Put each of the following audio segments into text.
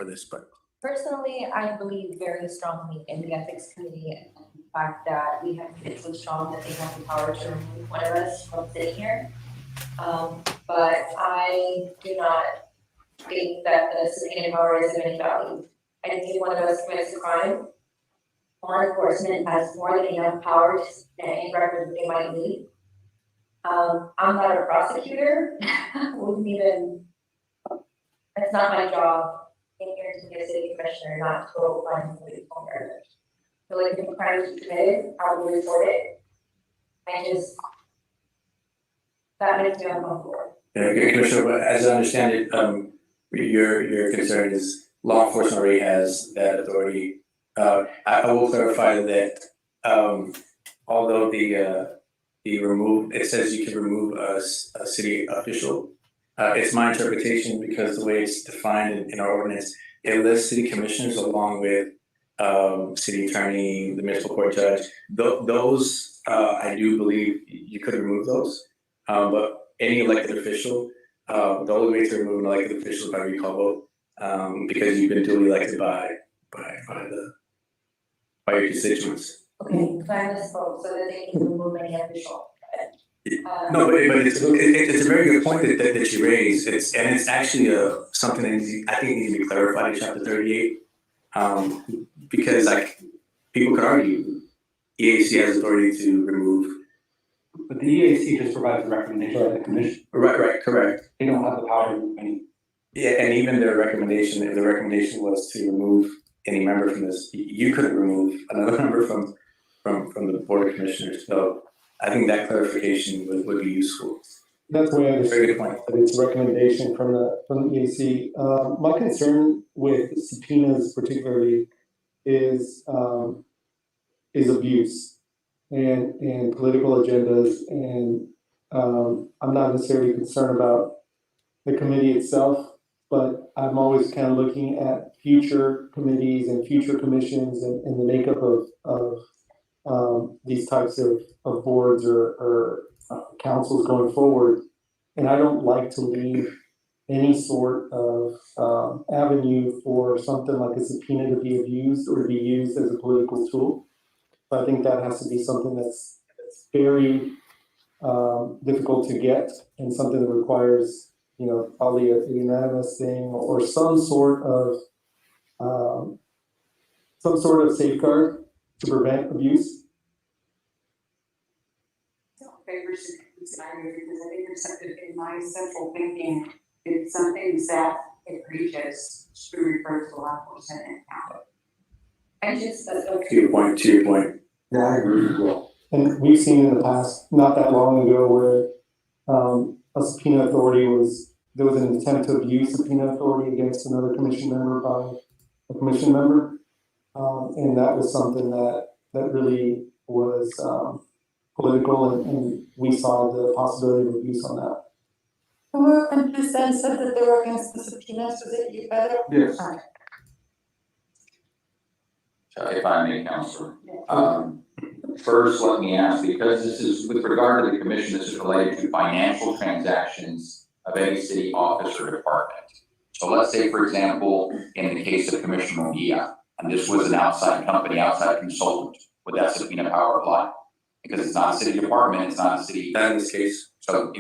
for this, but Personally, I believe very strongly in the ethics committee and the fact that we have made it so strong that they have the power to remove one of us from sitting here. But I do not think that the subpoena power is of any value. I think if one of us commits a crime, law enforcement has more than enough power to subpoena any record that they might need. I'm not a prosecutor, wouldn't even, that's not my job. In here to be a city commissioner, not to go find police record. So like if a crime is committed, I will report it. That makes me uncomfortable. yeah, okay, Commissioner, but as I understand it, your concern is law enforcement already has that authority. I will clarify that although the remove, it says you can remove a city official. It's my interpretation because the way it's defined in our ordinance, it lists city commissioners along with city attorney, the municipal court judge. Those I do believe you could remove those, but any elected official, the only way to remove an elected official is by recall vote, because you've been duly elected by your constituents. Okay, so I misspoke, so that they can remove any official. No, but it's a very good point that you raised. It's actually something that I think needs to be clarified in Chapter 38, because like people could argue EAC has authority to remove. But the EAC just provides a recommendation to the commission. Right, correct. They don't have the power to remove any. Yeah, and even their recommendation, if the recommendation was to remove any member from this, you couldn't remove another member from the board of commissioners. So I think that clarification would be useful. That's the way I understand Very good point. that it's a recommendation from the EAC. My concern with subpoenas particularly is abuse and political agendas, and I'm not necessarily concerned about the committee itself, but I'm always kind of looking at future committees and future commissions and the makeup of these types of boards or councils going forward. And I don't like to leave any sort of avenue for something like a subpoena to be abused or to be used as a political tool. I think that has to be something that's very difficult to get, and something that requires, probably a unanimous thing or some sort of safeguard to prevent abuse. I don't favor subpoenas either, because I think there's something in my central thinking, if something's that egregious, should be referred to law enforcement and county. To your point. Yeah, I agree as well. And we've seen in the past, not that long ago, where a subpoena authority there was an attempt to abuse subpoena authority against another commission member by a commission member. And that was something that really was political, and we saw the possibility of abuse on that. Who companies then said that they were against the subpoenas? Was it you, Beto? Yes. If I may, Counselor. First, let me ask, because this is with regard to the commission, this is related to financial transactions of any city office or department. So let's say, for example, in the case of Commissioner Munguia, and this was an outside company, outside consultant, would that subpoena power apply? Because it's not a city department, it's not a city. Not in this case. So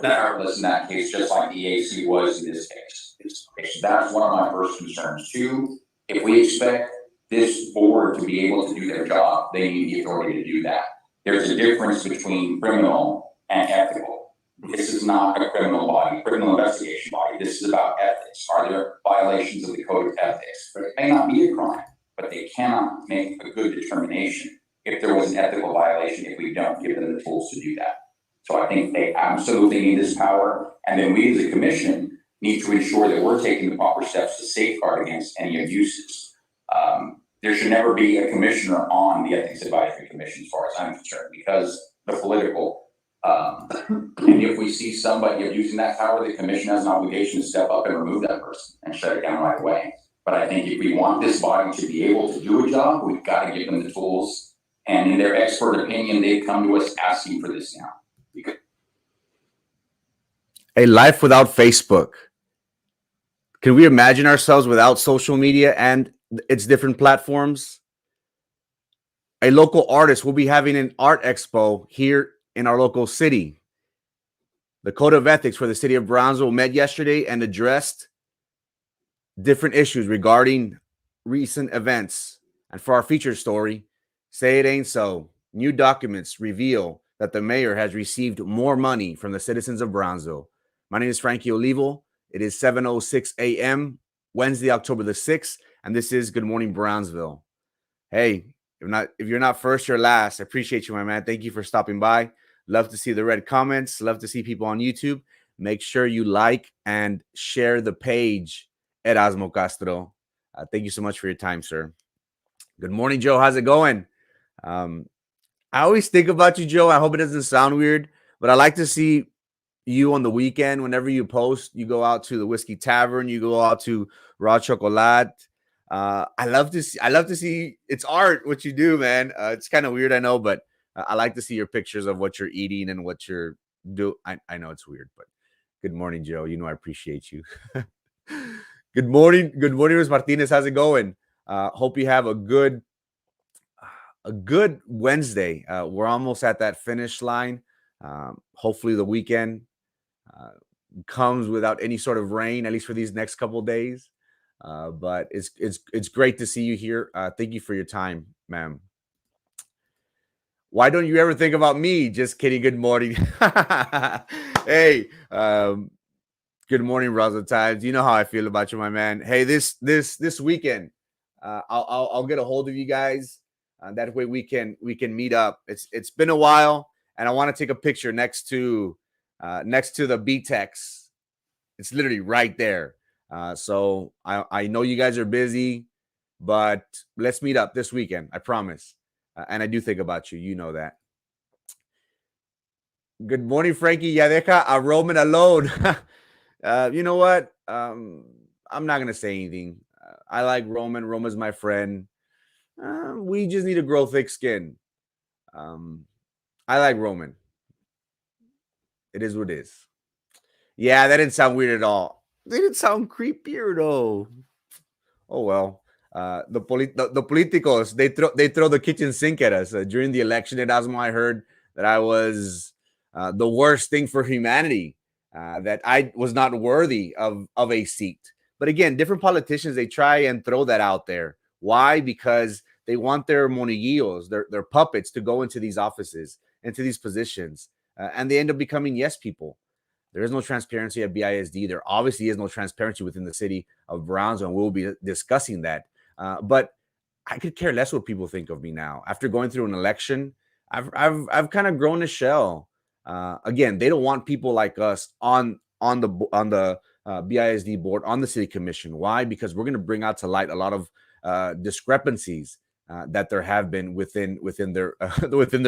powerless in that case, just like the EAC was in this case. Okay, so that's one of my first concerns. Two, if we expect this board to be able to do their job, they need the authority to do that. There's a difference between criminal and ethical. This is not a criminal body, criminal investigation body. This is about ethics. Are there violations of the code of ethics? It may not be a crime, but they cannot make a good determination if there was an ethical violation if we don't give them the tools to do that. So I think they absolutely need this power. And then we as a commission need to ensure that we're taking the proper steps to safeguard against any abuses. There should never be a commissioner on the Ethics Advisory Commission as far as I'm concerned, because the political, and if we see somebody abusing that power, the commission has an obligation to step up and remove that person and shut it down right away. But I think if we want this body to be able to do a job, we've got to give them the tools. And in their expert opinion, they've come to us asking for this now. A life without Facebook. Can we imagine ourselves without social media and its different platforms? A local artist will be having an art expo here in our local city. The Code of Ethics for the city of Brownsville met yesterday and addressed different issues regarding recent events. And for our featured story, Say It Ain't So, new documents reveal that the mayor has received more money from the citizens of Brownsville. My name is Frankie Olivo. It is 7:06 a.m., Wednesday, October the 6th, and this is Good Morning Brownsville. Hey, if you're not first, you're last. I appreciate you, my man. Thank you for stopping by. Love to see the red comments. Love to see people on YouTube. Make sure you like and share the page, Erasmo Castro. Thank you so much for your time, sir. Good morning, Joe. How's it going? I always think about you, Joe. I hope it doesn't sound weird, but I like to see you on the weekend. Whenever you post, you go out to the Whiskey Tavern, you go out to Raw Chocolate. I love to see it's art what you do, man. It's kind of weird, I know, but I like to see your pictures of what you're eating and what you're doing. I know it's weird, but good morning, Joe. You know I appreciate you. Good morning, Ms. Martinez. How's it going? Hope you have a good Wednesday. We're almost at that finish line. Hopefully the weekend comes without any sort of rain, at least for these next couple of days. But it's great to see you here. Thank you for your time, ma'am. Why don't you ever think about me? Just kidding. Good morning. Hey, good morning, Raza Times. You know how I feel about you, my man. Hey, this weekend, I'll get a hold of you guys. That way we can meet up. It's been a while, and I want to take a picture next to the Gmbtx. It's literally right there. So I know you guys are busy, but let's meet up this weekend. I promise. And I do think about you. You know that. Good morning, Frankie. Ya deja a Roman alone. You know what? I'm not gonna say anything. I like Roman. Roman's my friend. We just need to grow thick skin. I like Roman. It is what it is. Yeah, that didn't sound weird at all. They didn't sound creepier though. Oh well. The politicos, they throw the kitchen sink at us during the election. And that's why I heard that I was the worst thing for humanity. That I was not worthy of a seat. But again, different politicians, they try and throw that out there. Why? Because they want their moniguillos, their puppets, to go into these offices, into these positions, and they end up becoming yes people. There is no transparency at BISD. There obviously is no transparency within the city of Brownsville, and we'll be discussing that. But I could care less what people think of me now. After going through an election, I've kind of grown a shell. Again, they don't want people like us on the BISD board, on the city commission. Why? Because we're going to bring out to light a lot of discrepancies that there have been within their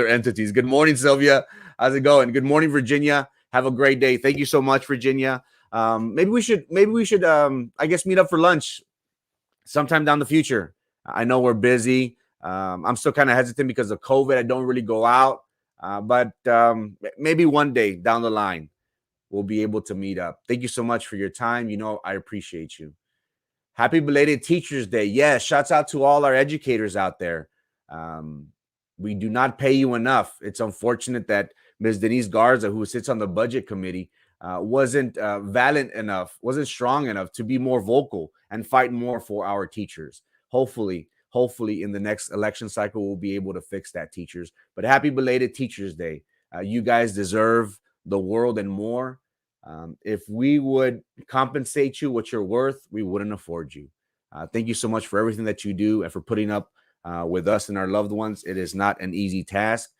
entities. Good morning, Sylvia. How's it going? Good morning, Virginia. Have a great day. Thank you so much, Virginia. Maybe we should I guess meet up for lunch sometime down the future. I know we're busy. I'm still kind of hesitant because of COVID. I don't really go out, but maybe one day down the line we'll be able to meet up. Thank you so much for your time. You know I appreciate you. Happy belated Teachers Day. Yes, shouts out to all our educators out there. We do not pay you enough. It's unfortunate that Ms. Denise Garza, who sits on the budget committee, wasn't valiant enough, wasn't strong enough to be more vocal and fight more for our teachers. Hopefully in the next election cycle, we'll be able to fix that, teachers. But happy belated Teachers Day. You guys deserve the world and more. If we would compensate you what you're worth, we wouldn't afford you. Thank you so much for everything that you do and for putting up with us and our loved ones. It is not an easy task.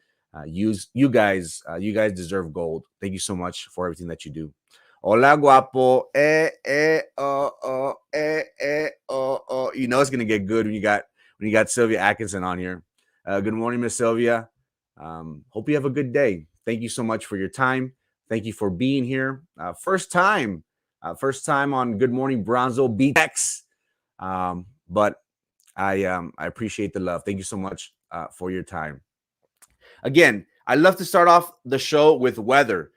You guys deserve gold. Thank you so much for everything that you do. Hola, guapo. You know it's gonna get good when you got Sylvia Atkinson on here. Good morning, Miss Sylvia. Hope you have a good day. Thank you so much for your time. Thank you for being here. First time on Good Morning Brownsville Gmbtx. But I appreciate the love. Thank you so much for your time. Again, I love to start off the show with weather.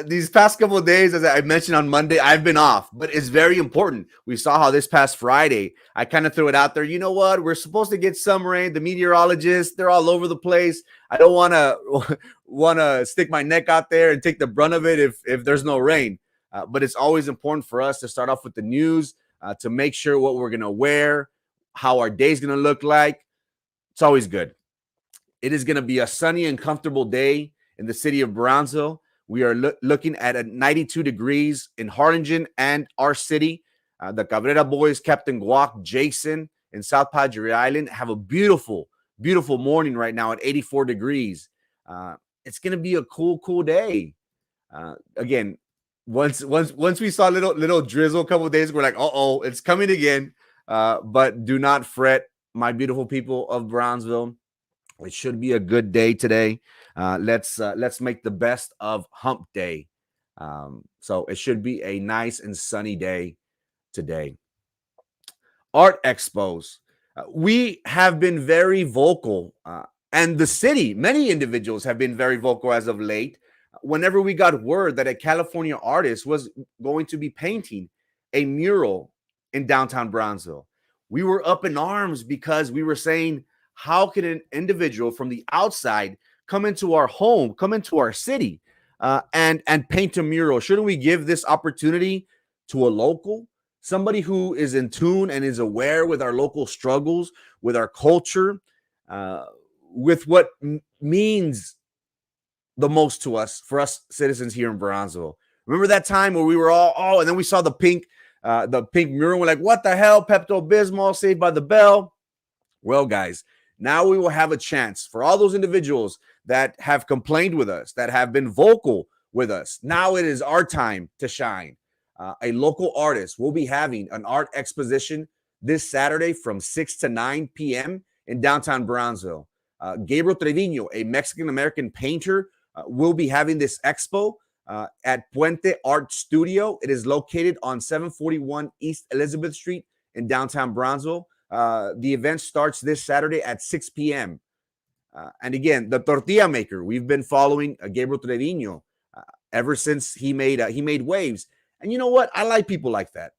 these past couple of days, as I mentioned on Monday, I've been off, but it's very important. We saw how this past Friday, I kind of threw it out there. You know what? We're supposed to get some rain. The meteorologists, they're all over the place. I don't want to stick my neck out there and take the brunt of it if there's no rain. But it's always important for us to start off with the news, to make sure what we're going to wear, how our day's going to look like. It's always good. It is going to be a sunny and comfortable day in the city of Brownsville. We are looking at a 92 degrees in Harlingen and our city. The Cabrera boys, Captain Guac, Jason, and South Padre Island have a beautiful, beautiful morning right now at 84 degrees. It's going to be a cool day. Again, once we saw little drizzle a couple of days, we're like, uh-oh, it's coming again. But do not fret, my beautiful people of Brownsville. It should be a good day today. Let's make the best of Hump Day. So it should be a nice and sunny day today. Art expos. We have been very vocal, and the city, many individuals have been very vocal as of late. Whenever we got word that a California artist was going to be painting a mural in downtown Brownsville, we were up in arms because we were saying, how can an individual from the outside come into our home, come into our city, and paint a mural? Shouldn't we give this opportunity to a local, somebody who is in tune and is aware with our local struggles, with our culture, with what means the most to us, for us citizens here in Brownsville? Remember that time where we were all, and then we saw the pink mural. We're like, what the hell? Pepto-Bismol, Saved by the Bell. Well, guys, now we will have a chance for all those individuals that have complained with us, that have been vocal with us. Now it is our time to shine. A local artist will be having an art exposition this Saturday from 6 to 9 p.m. in downtown Brownsville. Gabriel Trevino, a Mexican-American painter, will be having this expo at Puente Art Studio. It is located on 741 East Elizabeth Street in downtown Brownsville. The event starts this Saturday at 6 p.m. And again, the tortilla maker, we've been following Gabriel Trevino ever since he made waves. And you know what? I like people like that.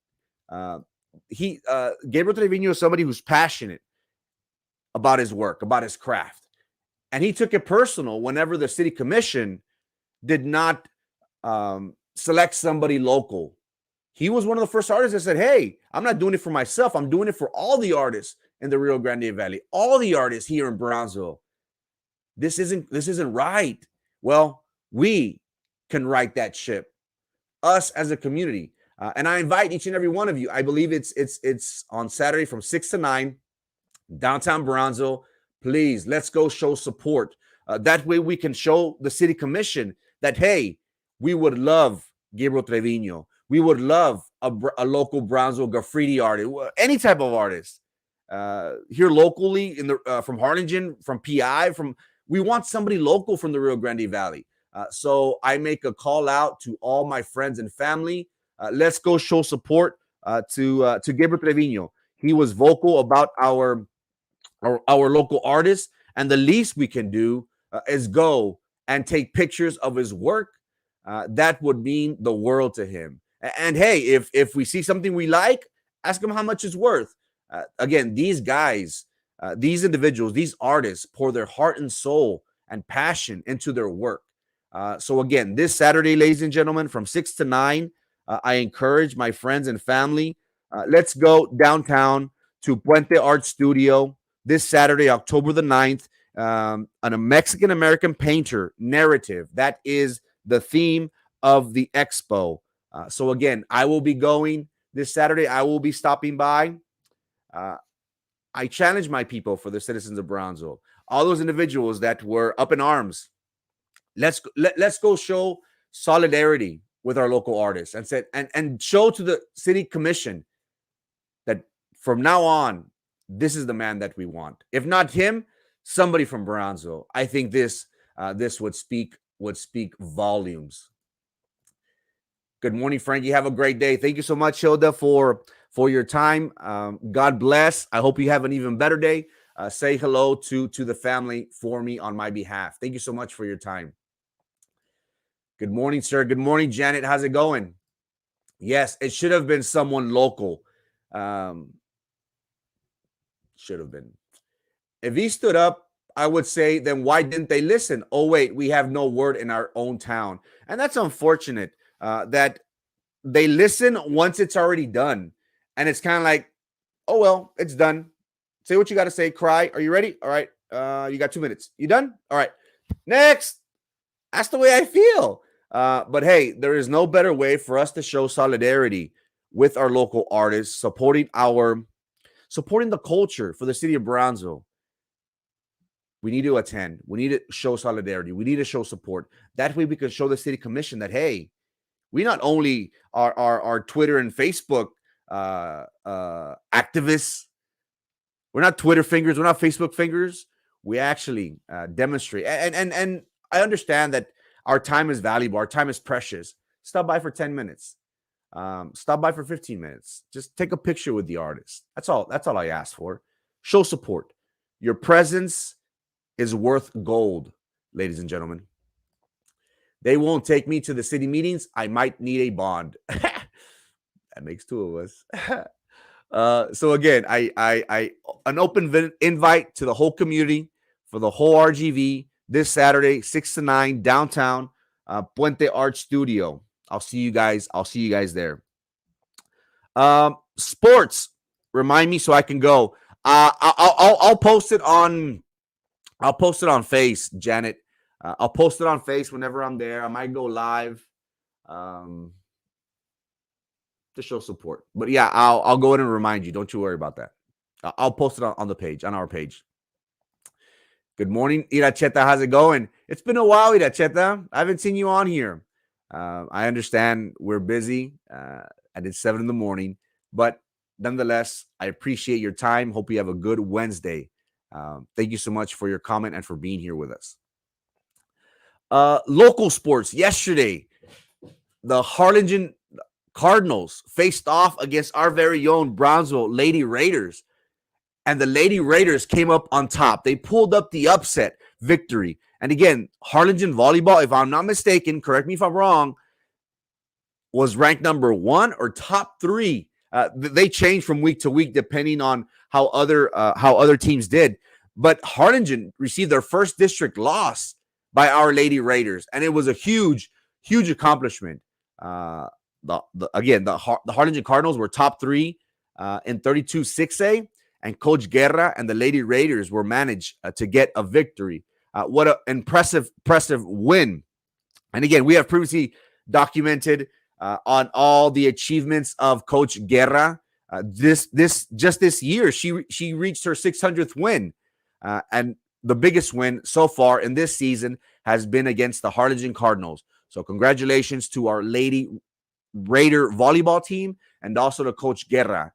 Gabriel Trevino is somebody who's passionate about his work, about his craft. And he took it personal whenever the city commission did not select somebody local. He was one of the first artists that said, hey, I'm not doing it for myself. I'm doing it for all the artists in the Rio Grande Valley, all the artists here in Brownsville. This isn't right. Well, we can right that ship, us as a community. And I invite each and every one of you. I believe it's on Saturday from 6 to 9, downtown Brownsville. Please, let's go show support. That way we can show the city commission that, hey, we would love Gabriel Trevino. We would love a local Brownsville graffiti artist, any type of artist here locally from Harlingen, from PI, we want somebody local from the Rio Grande Valley. So I make a call out to all my friends and family. Let's go show support to Gabriel Trevino. He was vocal about our local artists, and the least we can do is go and take pictures of his work. That would mean the world to him. And hey, if we see something we like, ask him how much it's worth. Again, these guys, these individuals, these artists pour their heart and soul and passion into their work. So again, this Saturday, ladies and gentlemen, from 6 to 9, I encourage my friends and family, let's go downtown to Puente Art Studio this Saturday, October the 9th, on a Mexican-American painter narrative. That is the theme of the expo. So again, I will be going this Saturday. I will be stopping by. I challenge my people, for the citizens of Brownsville, all those individuals that were up in arms. Let's go show solidarity with our local artists and show to the city commission that from now on, this is the man that we want. If not him, somebody from Brownsville. I think this would speak volumes. Good morning, Frankie. Have a great day. Thank you so much, Hilda, for your time. God bless. I hope you have an even better day. Say hello to the family for me on my behalf. Thank you so much for your time. Good morning, sir. Good morning, Janet. How's it going? Yes, it should have been someone local. Should have been. If he stood up, I would say, then why didn't they listen? Oh, wait, we have no word in our own town. And that's unfortunate that they listen once it's already done. And it's kind of like, oh, well, it's done. Say what you got to say. Cry. Are you ready? All right. You got 2 minutes. You done? All right. Next. That's the way I feel. But hey, there is no better way for us to show solidarity with our local artists, supporting the culture for the city of Brownsville. We need to attend. We need to show solidarity. We need to show support. That way we can show the city commission that, hey, we not only are Twitter and Facebook activists. We're not Twitter fingers. We're not Facebook fingers. We actually demonstrate. And I understand that our time is valuable. Our time is precious. Stop by for 10 minutes. Stop by for 15 minutes. Just take a picture with the artist. That's all I ask for. Show support. Your presence is worth gold, ladies and gentlemen. They won't take me to the city meetings. I might need a bond. That makes two of us. So again, I an open invite to the whole community for the whole RGV this Saturday, 6 to 9, downtown, Puente Art Studio. I'll see you guys there. Sports, remind me so I can go. I'll post it on Face, Janet. I'll post it on Face whenever I'm there. I might go live to show support. But yeah, I'll go in and remind you. Don't you worry about that. I'll post it on the page, on our page. Good morning, Iracheta. How's it going? It's been a while, Iracheta. I haven't seen you on here. I understand we're busy and it's 7 a.m, but nonetheless, I appreciate your time. Hope you have a good Wednesday. Thank you so much for your comment and for being here with us. Local sports. Yesterday, the Harlingen Cardinals faced off against our very own Brownsville Lady Raiders. And the Lady Raiders came up on top. They pulled up the upset victory. And again, Harlingen Volleyball, if I'm not mistaken, correct me if I'm wrong, was ranked number 1 or top 3. They change from week to week depending on how other teams did. But Harlingen received their first district loss by our Lady Raiders, and it was a huge accomplishment. The Harlingen Cardinals were top 3 in 32 6A, and Coach Guerra and the Lady Raiders were managed to get a victory. What an impressive win! And again, we have previously documented on all the achievements of Coach Guerra. This year, she reached her 600th win, and the biggest win so far in this season has been against the Harlingen Cardinals. So congratulations to our Lady Raider volleyball team and also to Coach Guerra.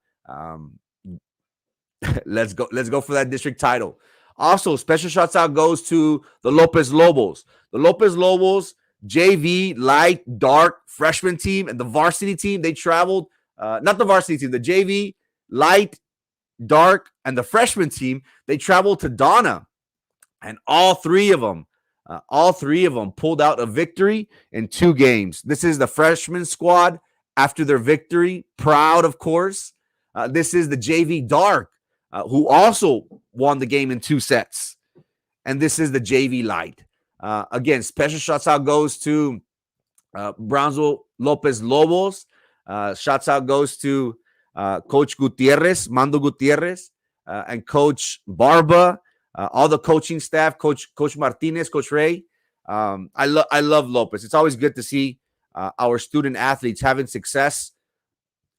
Let's go for that district title. Also, special shouts out goes to the Lopez Lobos. The Lopez Lobos JV, light, dark freshman team and the varsity team, they traveled, not the varsity team, the JV, light, dark, and the freshman team, they traveled to Donna. And all three of them pulled out a victory in 2 games. This is the freshman squad after their victory. Proud, of course. This is the JV Dark, who also won the game in 2 sets. And this is the JV Light. Again, special shouts out goes to Brownsville Lopez Lobos. Shouts out goes to Coach Gutierrez, Mando Gutierrez, and Coach Barba, all the coaching staff, Coach Martinez, Coach Ray. I love Lopez. It's always good to see our student athletes having success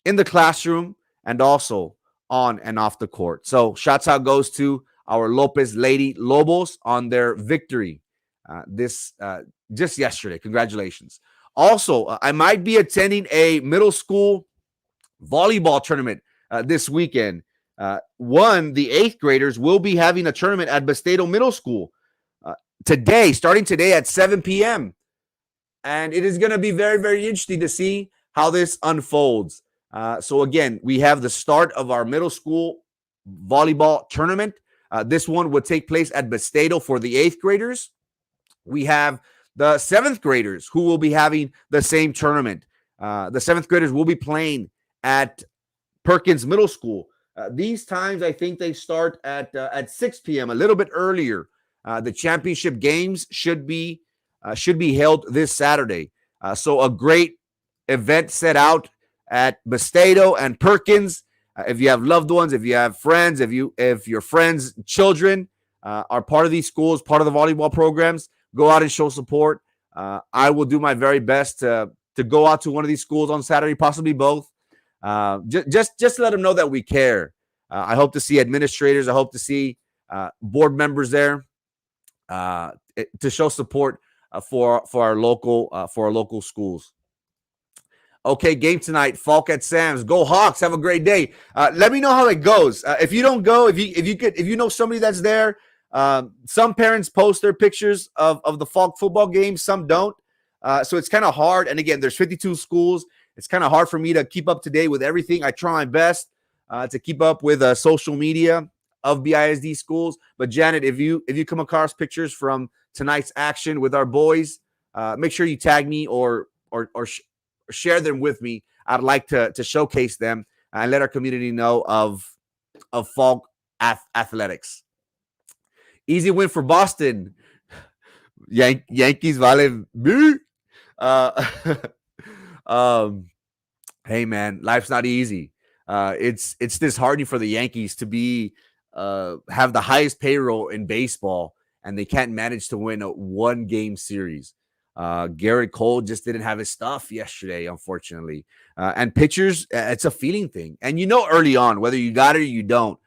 in the classroom and also on and off the court. So shouts out goes to our Lopez Lady Lobos on their victory just yesterday. Congratulations. Also, I might be attending a middle school volleyball tournament this weekend. The 8th graders will be having a tournament at Bastedo Middle School starting today at 7 p.m. And it is going to be very, very interesting to see how this unfolds. So again, we have the start of our middle school volleyball tournament. This one would take place at Bastedo for the 8th graders. We have the 7th graders who will be having the same tournament. The 7th graders will be playing at Perkins Middle School. These times, I think they start at 6 p.m., a little bit earlier. The championship games should be held this Saturday. So a great event set out at Bastedo and Perkins. If you have loved ones, if you have friends, if your friends' children are part of these schools, part of the volleyball programs, go out and show support. I will do my very best to go out to one of these schools on Saturday, possibly both. Just to let them know that we care. I hope to see administrators. I hope to see board members there to show support for our local schools. Okay, game tonight. Falk at Sam's. Go Hawks! Have a great day. Let me know how it goes. If you don't go, if you know somebody that's there. Some parents post their pictures of the Falk football game. Some don't. So it's kind of hard. And again, there's 52 schools. It's kind of hard for me to keep up to date with everything. I try my best to keep up with social media of BISD schools. But Janet, if you come across pictures from tonight's action with our boys, make sure you tag me or share them with me. I'd like to showcase them and let our community know of Falk athletics. Easy win for Boston. Yankees vale. Hey man, life's not easy. It's disheartening for the Yankees to be have the highest payroll in baseball, and they can't manage to win a 1-game series. Garrett Cole just didn't have his stuff yesterday, unfortunately. And pitchers, it's a feeling thing. And early on, whether you got it or you don't,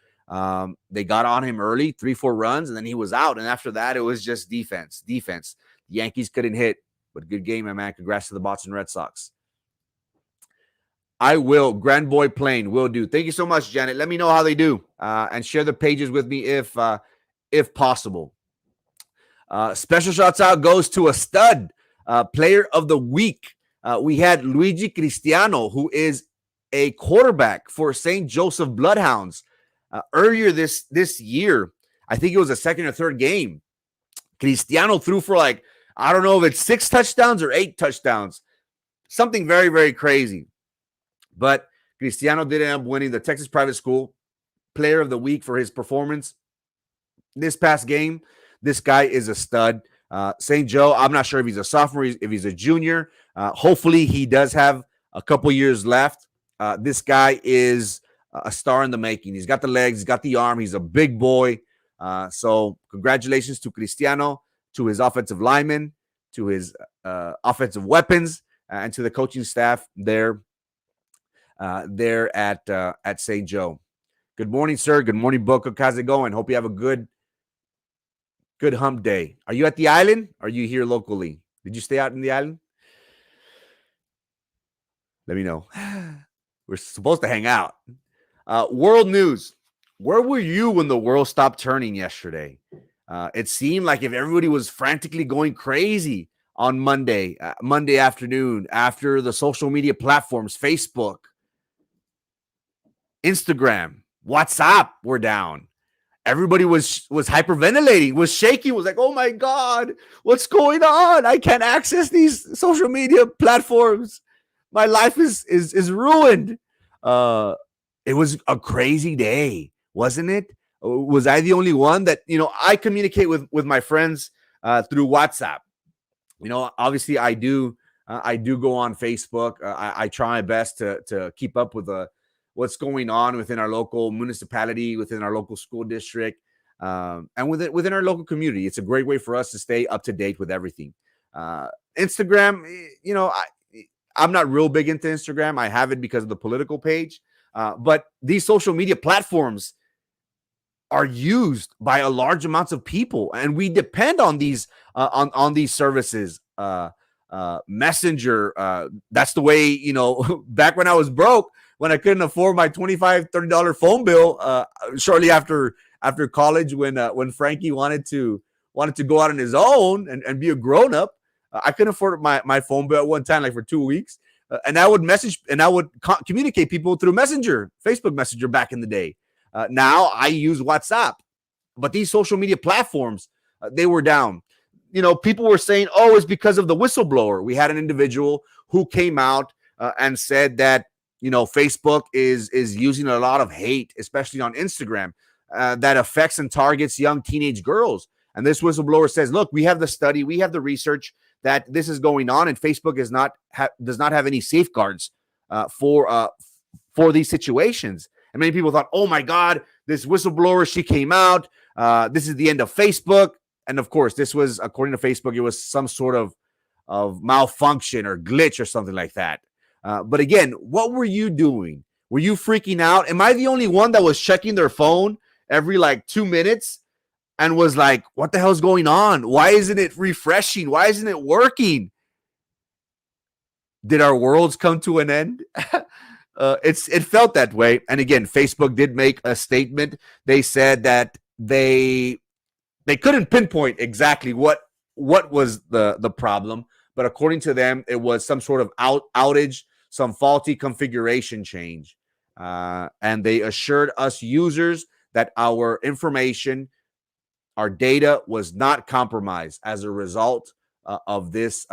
they got on him early, 3-4 runs, and then he was out. And after that, it was just defense. The Yankees couldn't hit, but good game, my man. Congrats to the Boston Red Sox. I will. Grand Boy Plain will do. Thank you so much, Janet. Let me know how they do, and share the pages with me if possible. Special shouts out goes to a stud player of the week. We had Luigi Cristiano, who is a quarterback for St. Joseph Bloodhounds. Earlier this year, I think it was a second or third game, Cristiano threw for I don't know if it's 6 touchdowns or 8 touchdowns. Something very, very crazy. But Cristiano did end up winning the Texas Private School Player of the Week for his performance this past game. This guy is a stud. St. Joe, I'm not sure if he's a sophomore, if he's a junior. Hopefully he does have a couple years left. This guy is a star in the making. He's got the legs, he's got the arm, he's a big boy. So congratulations to Cristiano, to his offensive linemen, to his offensive weapons, and to the coaching staff there at St. Joe. Good morning, sir. Good morning, Boca. How's it going? Hope you have a good hump day. Are you at the island? Or are you here locally? Did you stay out in the island? Let me know. We're supposed to hang out. World news. Where were you when the world stopped turning yesterday? It seemed like if everybody was frantically going crazy on Monday afternoon, after the social media platforms, Facebook, Instagram, WhatsApp were down. Everybody was hyperventilating, was shaking, was like, oh my God, what's going on? I can't access these social media platforms. My life is ruined. It was a crazy day, wasn't it? Was I the only one that, I communicate with my friends through WhatsApp. Obviously I do go on Facebook. I try my best to keep up with what's going on within our local municipality, within our local school district, and within our local community. It's a great way for us to stay up to date with everything. Instagram, I'm not real big into Instagram. I have it because of the political page. But these social media platforms are used by a large amounts of people, and we depend on these on these services. Messenger, that's the way, back when I was broke, when I couldn't afford my $25, $30 phone bill, shortly after college, when Frankie wanted to go out on his own and be a grown up, I couldn't afford my phone bill at one time, for 2 weeks. And I would message and I would communicate people through Messenger, Facebook Messenger back in the day. Now I use WhatsApp, but these social media platforms, they were down. people were saying, oh, it's because of the whistleblower. We had an individual who came out and said that, Facebook is using a lot of hate, especially on Instagram, that affects and targets young teenage girls. And this whistleblower says, look, we have the study, we have the research that this is going on, and Facebook does not have any safeguards for these situations. And many people thought, oh my God, this whistleblower, she came out. This is the end of Facebook. And of course, this was, according to Facebook, it was some sort of malfunction or glitch or something like that. But again, what were you doing? Were you freaking out? Am I the only one that was checking their phone every 2 minutes and was like, what the hell is going on? Why isn't it refreshing? Why isn't it working? Did our worlds come to an end? It felt that way. And again, Facebook did make a statement. They said that they couldn't pinpoint exactly what was the problem, but according to them, it was some sort of outage, some faulty configuration change. And they assured us users that our information, our data was not compromised as a result of this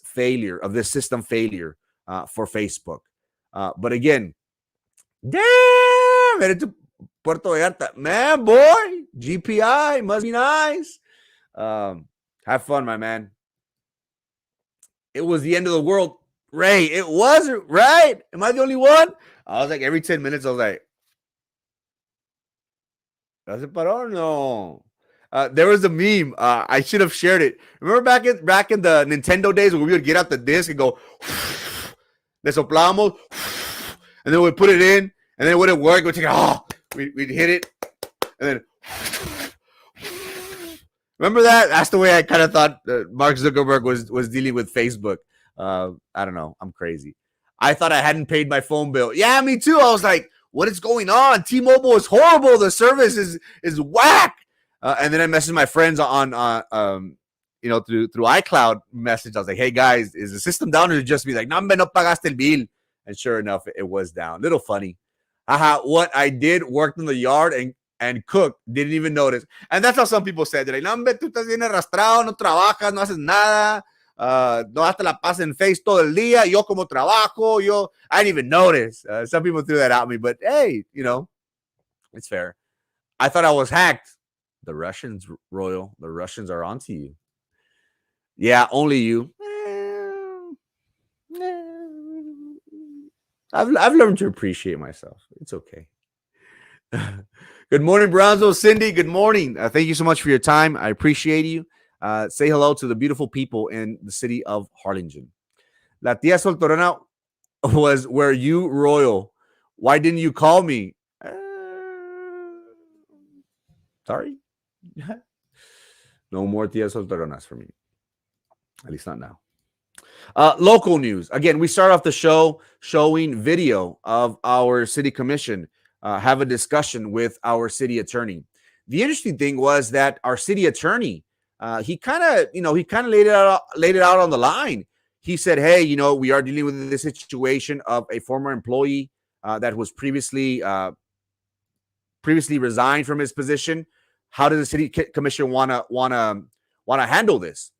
failure, of this system failure for Facebook. But again, damn, headed to Puerto Vallarta. Man, boy, GPI must be nice. Have fun, my man. It was the end of the world. Ray, it wasn't, right? Am I the only one? I was like, every 10 minutes, I was like, ¿Ya se paró? No. There was a meme. I should have shared it. Remember back in the Nintendo days when we would get out the disc and go, le soplamos, and then we'd put it in, and then it wouldn't work. We'd take it, we'd hit it, and then remember that? That's the way I kind of thought Mark Zuckerberg was dealing with Facebook. I don't know. I'm crazy. I thought I hadn't paid my phone bill. Yeah, me too. I was like, what is going on? T-Mobile is horrible. The service is whack. And then I messaged my friends on through iCloud message. I was like, hey guys, is the system down? Or just be like, no pagaste el bill. And sure enough, it was down. Little funny. What I did, worked in the yard and cooked, didn't even notice. And that's how some people said, they're like, no, tú estás bien arrastrado, no trabajas, no haces nada. No hasta la pasa en Face todo el día. Yo como trabajo, I didn't even notice. Some people threw that at me, but hey, it's fair. I thought I was hacked. The Russians, Royal, the Russians are onto you. Yeah, only you. I've learned to appreciate myself. It's okay. Good morning, Bronzo. Cindy, good morning. Thank you so much for your time. I appreciate you. Say hello to the beautiful people in the city of Harlingen. La tía Solterona was where you, Royal. Why didn't you call me? Sorry. No more tías solteronas for me. At least not now. Local news. Again, we start off the show showing video of our city commission have a discussion with our city attorney. The interesting thing was that our city attorney, he kind of laid it out on the line. He said, hey, we are dealing with this situation of a former employee that was previously resigned from his position. How does the city commission want to handle this?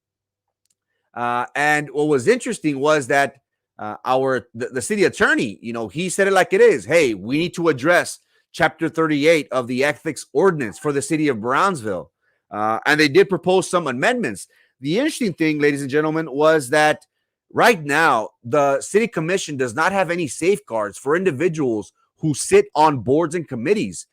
And what was interesting was that the city attorney, he said it like it is. Hey, we need to address Chapter 38 of the Ethics Ordinance for the city of Brownsville. And they did propose some amendments. The interesting thing, ladies and gentlemen, was that right now, the city commission does not have any safeguards for individuals who sit on boards and committees.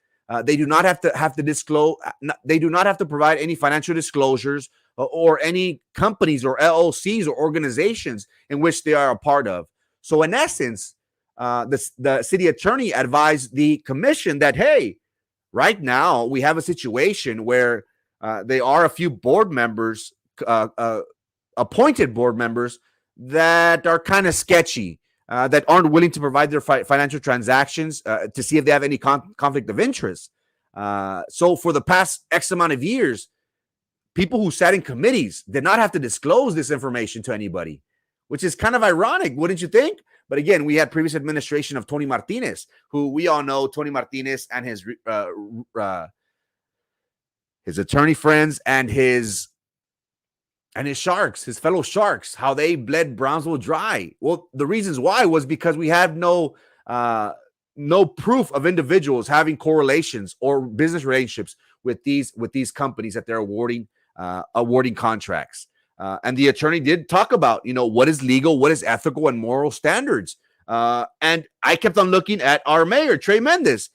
They do not have to disclose. They do not have to provide any financial disclosures or any companies or LLCs or organizations in which they are a part of. So in essence, the city attorney advised the commission that, hey, right now we have a situation where there are a few board members, appointed board members that are kind of sketchy. That aren't willing to provide their financial transactions to see if they have any conflict of interest. So for the past X amount of years, people who sat in committees did not have to disclose this information to anybody, which is kind of ironic, wouldn't you think? But again, we had previous administration of Tony Martinez, who we all know Tony Martinez and his attorney friends and his and his sharks, his fellow sharks, how they bled Brownsville dry. Well, the reasons why was because we have no proof of individuals having correlations or business relationships with these companies that they're awarding contracts. And the attorney did talk about, what is legal, what is ethical and moral standards. And I kept on looking at our mayor, Trey Mendez.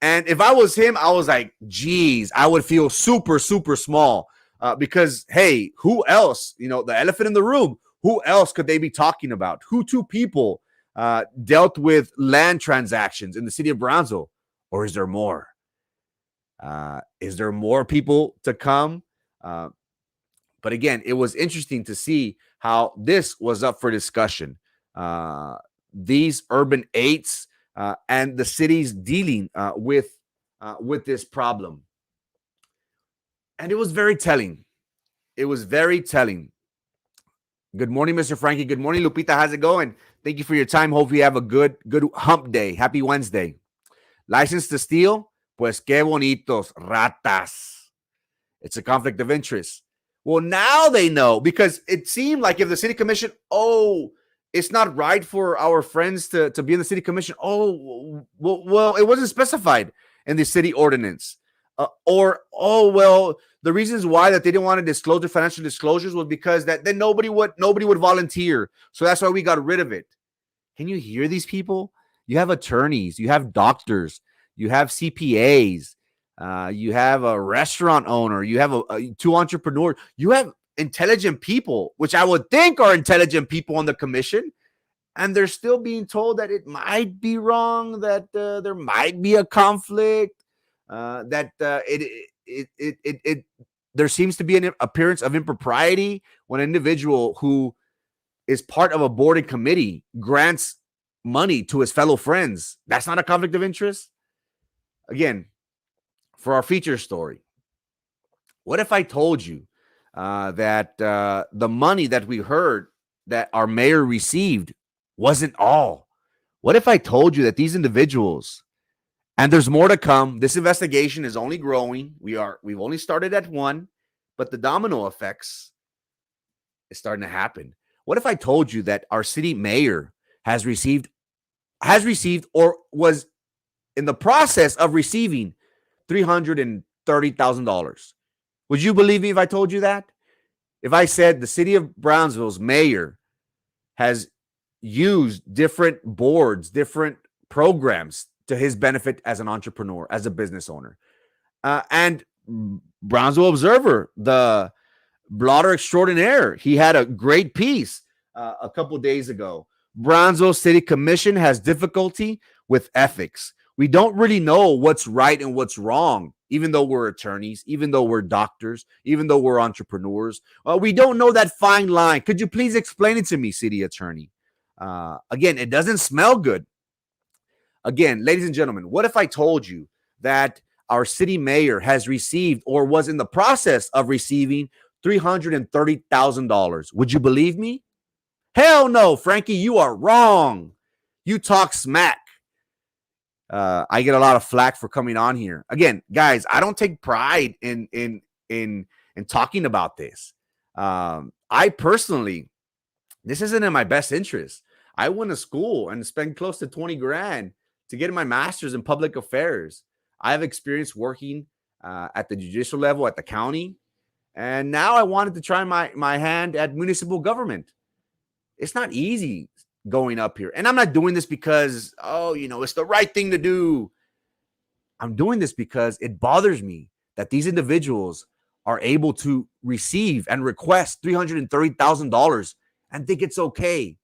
And if I was him, I was like, geez, I would feel super, super small. Because, hey, who else, the elephant in the room, who else could they be talking about? Who two people dealt with land transactions in the city of Brownsville? Or is there more? Is there more people to come? But again, it was interesting to see how this was up for discussion. These urban eights and the city's dealing with this problem. And it was very telling. It was very telling. Good morning, Mr. Frankie. Good morning, Lupita. How's it going? Thank you for your time. Hope you have a good hump day. Happy Wednesday. License to steal? Pues qué bonitos, ratas. It's a conflict of interest. Well, now they know, because it seemed like if the city commission, it's not right for our friends to be in the city commission. Well, it wasn't specified in the city ordinance. The reasons why that they didn't want to disclose their financial disclosures was because that then nobody would volunteer. So that's why we got rid of it. Can you hear these people? You have attorneys, you have doctors, you have CPAs, you have a restaurant owner, you have two entrepreneurs, you have intelligent people, which I would think are intelligent people on the commission, and they're still being told that it might be wrong, that there might be a conflict, there seems to be an appearance of impropriety when an individual who is part of a board and committee grants money to his fellow friends. That's not a conflict of interest. Again, for our feature story, what if I told you that the money that we heard that our mayor received wasn't all? What if I told you that these individuals, and there's more to come, this investigation is only growing. We've only started at one, but the domino effects is starting to happen. What if I told you that our city mayor has received or was in the process of receiving $330,000? Would you believe me if I told you that? If I said the city of Brownsville's mayor has used different boards, different programs to his benefit as an entrepreneur, as a business owner. And Brownsville Observer, the blotter extraordinaire, he had a great piece a couple days ago. Brownsville City Commission has difficulty with ethics. We don't really know what's right and what's wrong, even though we're attorneys, even though we're doctors, even though we're entrepreneurs. We don't know that fine line. Could you please explain it to me, city attorney? Again, it doesn't smell good. Again, ladies and gentlemen, what if I told you that our city mayor has received or was in the process of receiving $330,000? Would you believe me? Hell no, Frankie, you are wrong. You talk smack. I get a lot of flack for coming on here. Again, guys, I don't take pride in talking about this. I personally, this isn't in my best interest. I went to school and spent close to 20 grand to get my master's in public affairs. I have experience working at the judicial level, at the county, and now I wanted to try my hand at municipal government. It's not easy going up here. And I'm not doing this because, it's the right thing to do. I'm doing this because it bothers me that these individuals are able to receive and request $330,000 and think it's okay.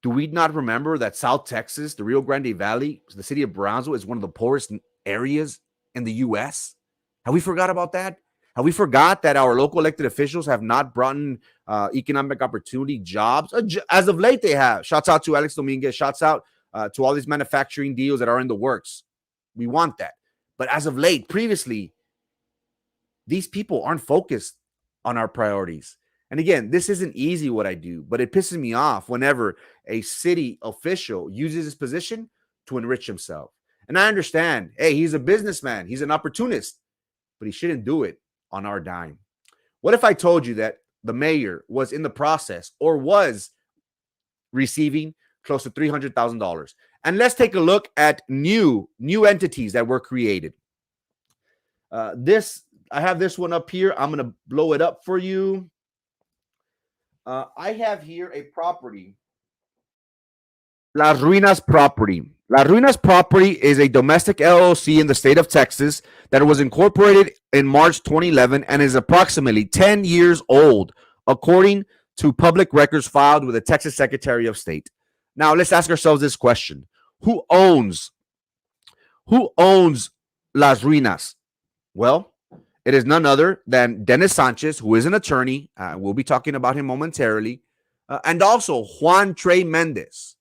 Do we not remember that South Texas, the Rio Grande Valley, the city of Brownsville is one of the poorest areas in the U.S.? Have we forgot about that? Have we forgot that our local elected officials have not brought in economic opportunity jobs? As of late, they have. Shouts out to Alex Dominguez. Shouts out to all these manufacturing deals that are in the works. We want that. But as of late, previously, these people aren't focused on our priorities. And again, this isn't easy what I do, but it pisses me off whenever a city official uses his position to enrich himself. And I understand, hey, he's a businessman. He's an opportunist, but he shouldn't do it on our dime. What if I told you that the mayor was in the process or was receiving close to $300,000? And let's take a look at new entities that were created. I have this one up here. I'm going to blow it up for you. I have here a property, Las Ruinas Property. Las Ruinas Property is a domestic LLC in the state of Texas that was incorporated in March 2011 and is approximately 10 years old, according to public records filed with the Texas Secretary of State. Now, let's ask ourselves this question. Who owns Las Ruinas? Well, it is none other than Dennis Sanchez, who is an attorney. We'll be talking about him momentarily. And also Juan Trey Mendez.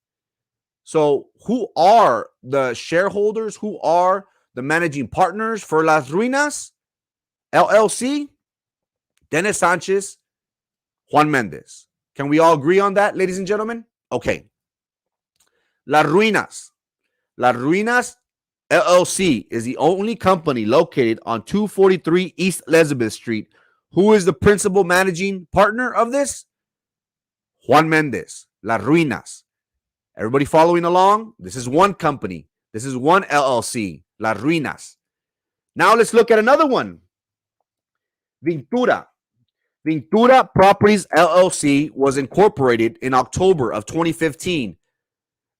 So who are the shareholders? Who are the managing partners for Las Ruinas LLC? Dennis Sanchez, Juan Mendez. Can we all agree on that, ladies and gentlemen? Okay. Las Ruinas LLC is the only company located on 243 East Elizabeth Street. Who is the principal managing partner of this? Juan Mendez, Las Ruinas. Everybody following along? This is one company. This is one LLC, Las Ruinas. Now let's look at another one. Ventura Properties LLC was incorporated in October of 2015.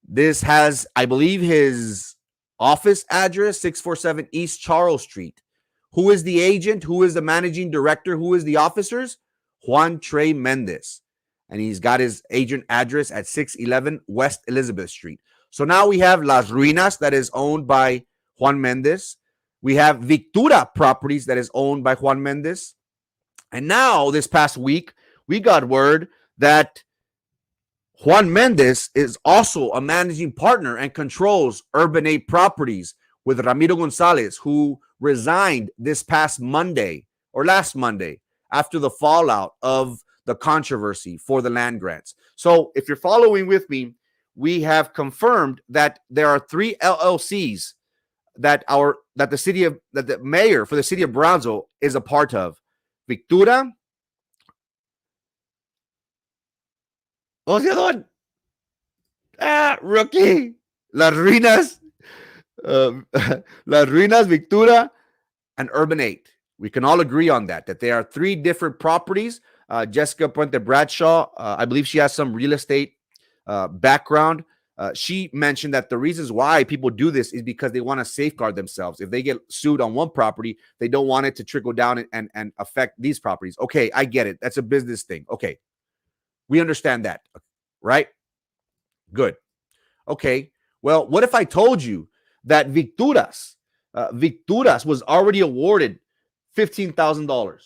This has, I believe, his office address, 647 East Charles Street. Who is the agent? Who is the managing director? Who is the officers? Juan Trey Mendez. And he's got his agent address at 611 West Elizabeth Street. So now we have Las Ruinas that is owned by Juan Mendez. We have Ventura Properties that is owned by Juan Mendez. And now this past week, we got word that Juan Mendez is also a managing partner and controls Urban 8 Properties with Ramiro Gonzalez, who resigned this past Monday or last Monday after the fallout of the controversy for the land grants. So if you're following with me, we have confirmed that there are 3 LLCs that the mayor for the city of Brownsville is a part of. Ventura. What's the other one? Rookie. Las Ruinas. Las Ruinas, Ventura, and Urban 8. We can all agree on that there are 3 different properties. Jessica Puente Bradshaw, I believe she has some real estate background. She mentioned that the reasons why people do this is because they want to safeguard themselves. If they get sued on one property, they don't want it to trickle down and affect these properties. Okay, I get it. That's a business thing. Okay, we understand that, right? Good. Okay, well, what if I told you that Venturas was already awarded $15,000?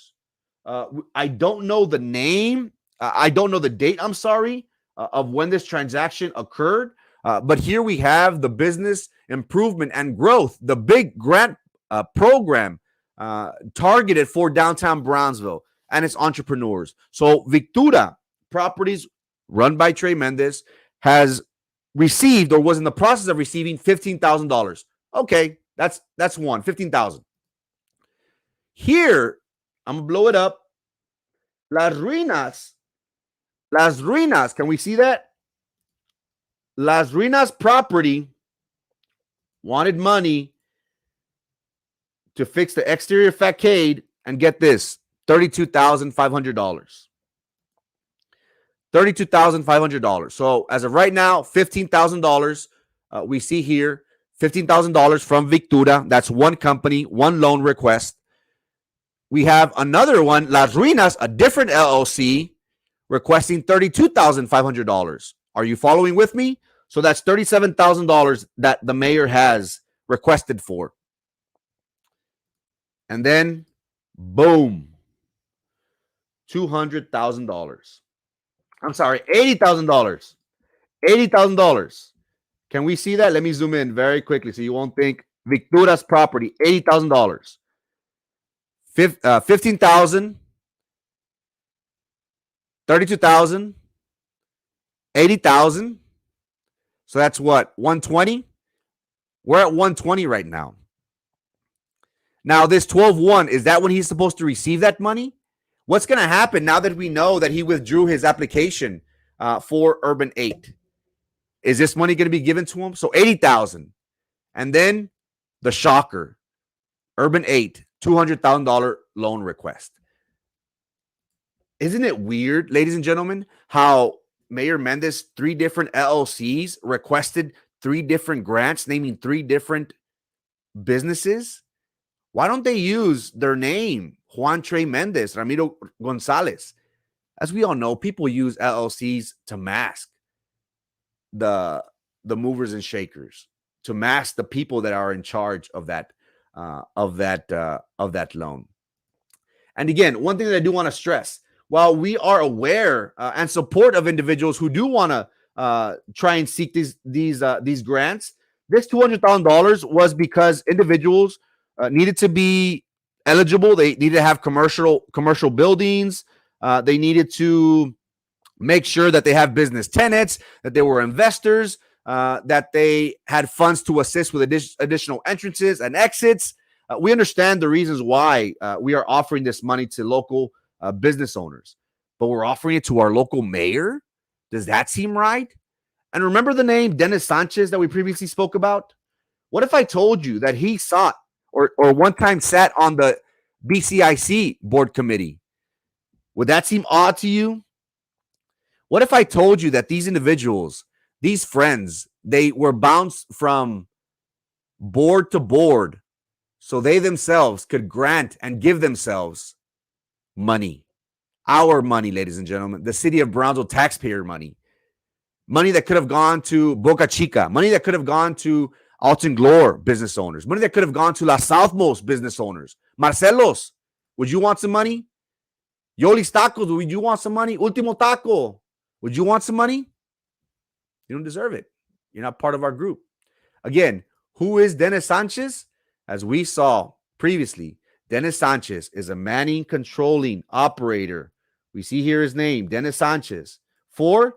I don't know the name. I don't know the date, I'm sorry, of when this transaction occurred. But here we have the business improvement and growth, the big grant program targeted for downtown Brownsville and its entrepreneurs. So Ventura Properties, run by Trey Mendez, has received or was in the process of receiving $15,000. Okay, that's one, $15,000. Here, I'm going to blow it up. Las Ruinas, can we see that? Las Ruinas Property wanted money to fix the exterior facade and get this, $32,500. $32,500. So as of right now, $15,000. We see here $15,000 from Ventura. That's one company, one loan request. We have another one, Las Ruinas, a different LLC, requesting $32,500. Are you following with me? So that's $37,000 that the mayor has requested for. And then, boom, $200,000. I'm sorry, $80,000. $80,000. Can we see that? Let me zoom in very quickly so you won't think Ventura's property, $80,000. 15,000, 32,000, 80,000. So that's what, 120? We're at 120 right now. Now, this 12-1, is that when he's supposed to receive that money? What's going to happen now that we know that he withdrew his application for Urban 8? Is this money going to be given to him? So $80,000. And then the shocker, Urban 8, $200,000 loan request. Isn't it weird, ladies and gentlemen, how Mayor Mendez, 3 different LLCs requested 3 different grants, naming 3 different businesses? Why don't they use their name, Juan Trey Mendez, Ramiro Gonzalez? As we all know, people use LLCs to mask the movers and shakers, to mask the people that are in charge of that loan. And again, one thing that I do want to stress, while we are aware and support of individuals who do want to try and seek these grants, this $200,000 was because individuals needed to be eligible. They needed to have commercial buildings. They needed to make sure that they have business tenants, that they were investors, that they had funds to assist with additional entrances and exits. We understand the reasons why we are offering this money to local business owners, but we're offering it to our local mayor. Does that seem right? And remember the name Dennis Sanchez that we previously spoke about? What if I told you that he sought or one time sat on the BCIC board committee? Would that seem odd to you? What if I told you that these individuals, these friends, they were bounced from board to board so they themselves could grant and give themselves money? Our money, ladies and gentlemen, the city of Brownsville taxpayer money. Money that could have gone to Boca Chica, money that could have gone to Alton Glore business owners, money that could have gone to La Southmost business owners. Marcelos, would you want some money? Yoli's Tacos, would you want some money? Ultimo Taco, would you want some money? You don't deserve it. You're not part of our group. Again, who is Dennis Sanchez? As we saw previously, Dennis Sanchez is a manning controlling operator. We see here his name, Dennis Sanchez, for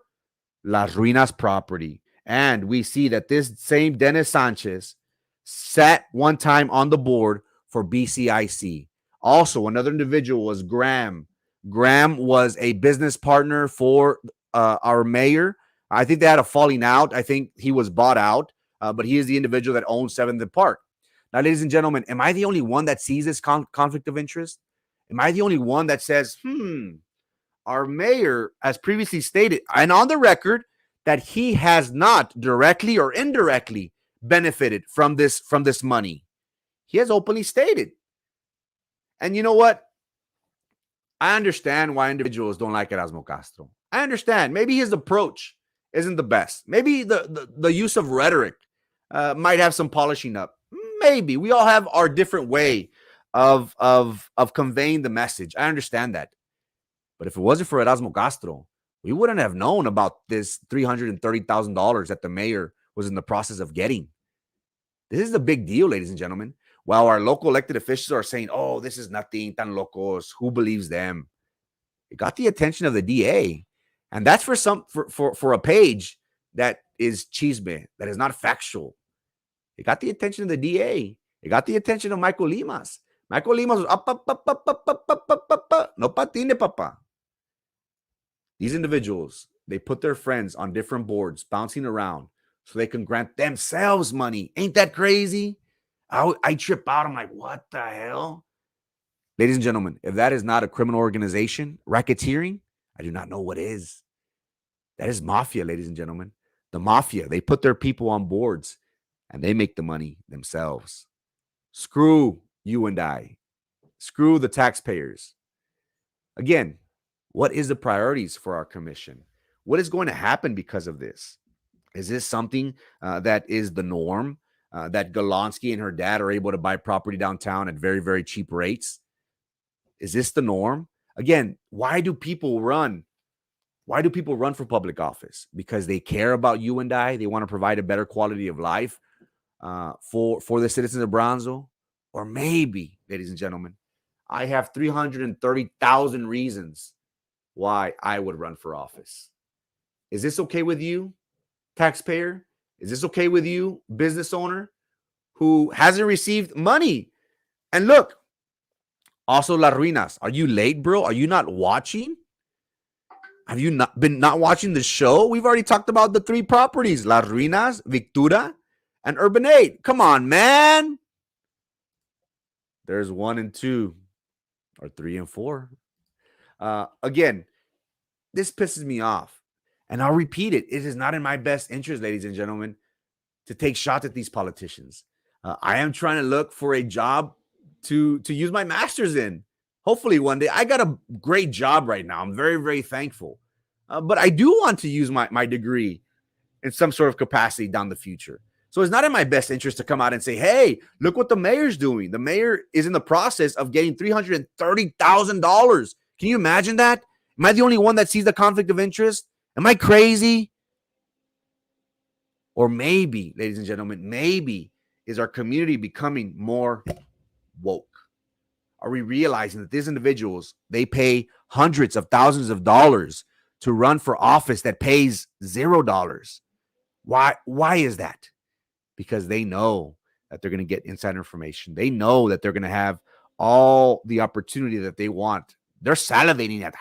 Las Ruinas property. And we see that this same Dennis Sanchez sat one time on the board for BCIC. Also, another individual was Graham. Graham was a business partner for our mayor. I think they had a falling out. I think he was bought out, but he is the individual that owns 7th Park. Now, ladies and gentlemen, am I the only one that sees this conflict of interest? Am I the only one that says, our mayor, as previously stated, and on the record, that he has not directly or indirectly benefited from this money? He has openly stated. And you know what? I understand why individuals don't like Erasmo Castro. I understand. Maybe his approach isn't the best. Maybe the use of rhetoric might have some polishing up. Maybe. We all have our different way of conveying the message. I understand that. But if it wasn't for Erasmo Castro, we wouldn't have known about this $330,000 that the mayor was in the process of getting. This is a big deal, ladies and gentlemen. While our local elected officials are saying, oh, this is nothing, tan locos, who believes them? It got the attention of the DA. And that's for a page that is chisme, that is not factual. It got the attention of the DA. It got the attention of Michael Limas. Michael Limas was up. No patine, papa. These individuals, they put their friends on different boards, bouncing around, so they can grant themselves money. Ain't that crazy? I trip out. I'm like, what the hell? Ladies and gentlemen, if that is not a criminal organization, racketeering, I do not know what is. That is mafia, ladies and gentlemen. The mafia, they put their people on boards and they make the money themselves. Screw you and I. Screw the taxpayers. Again, what is the priorities for our commission? What is going to happen because of this? Is this something that is the norm? That Golonsky and her dad are able to buy property downtown at very, very cheap rates? Is this the norm? Again, why do people run? Why do people run for public office? Because they care about you and I. They want to provide a better quality of life for the citizens of Brownsville. Or maybe, ladies and gentlemen, I have 330,000 reasons why I would run for office. Is this okay with you, taxpayer? Is this okay with you, business owner, who hasn't received money? And look, Also, Las Ruinas, are you late, bro? Are you not watching? Have you not been watching the show? We've already talked about the 3 properties, Las Ruinas, Victura, and Urban 8. Come on, man. There's 1 and 2, or 3 and 4. Again, this pisses me off. And I'll repeat it. It is not in my best interest, ladies and gentlemen, to take shots at these politicians. I am trying to look for a job to use my master's in. Hopefully one day. I got a great job right now. I'm very, very thankful. But I do want to use my degree in some sort of capacity down the future. So it's not in my best interest to come out and say, hey, look what the mayor's doing. The mayor is in the process of getting $330,000. Can you imagine that? Am I the only one that sees the conflict of interest? Am I crazy? Or maybe, ladies and gentlemen, maybe is our community becoming more woke? Are we realizing that these individuals, they pay hundreds of thousands of dollars to run for office that pays $0? Why is that? Because they know that they're going to get inside information. They know that they're going to have all the opportunity that they want. They're salivating at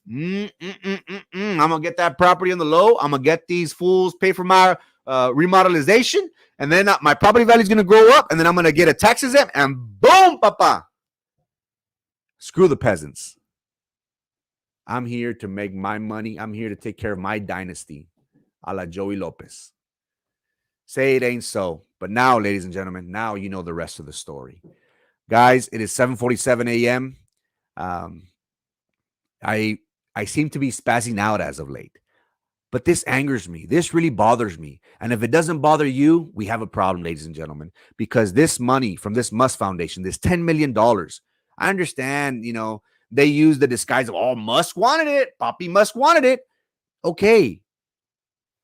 I'm going to get that property on the low. I'm going to get these fools pay for my remodelization. And then my property value is going to grow up. And then I'm going to get a tax exempt. And boom, papa. Screw the peasants. I'm here to make my money. I'm here to take care of my dynasty. A la Joey Lopez. Say it ain't so. But now, ladies and gentlemen, now you know the rest of the story. Guys, it is 7:47 a.m. I seem to be spazzing out as of late. But this angers me. This really bothers me. And if it doesn't bother you, we have a problem, ladies and gentlemen. Because this money from this Musk Foundation, this $10 million, I understand, they use the disguise of, oh, Musk wanted it. Papi Musk wanted it. Okay.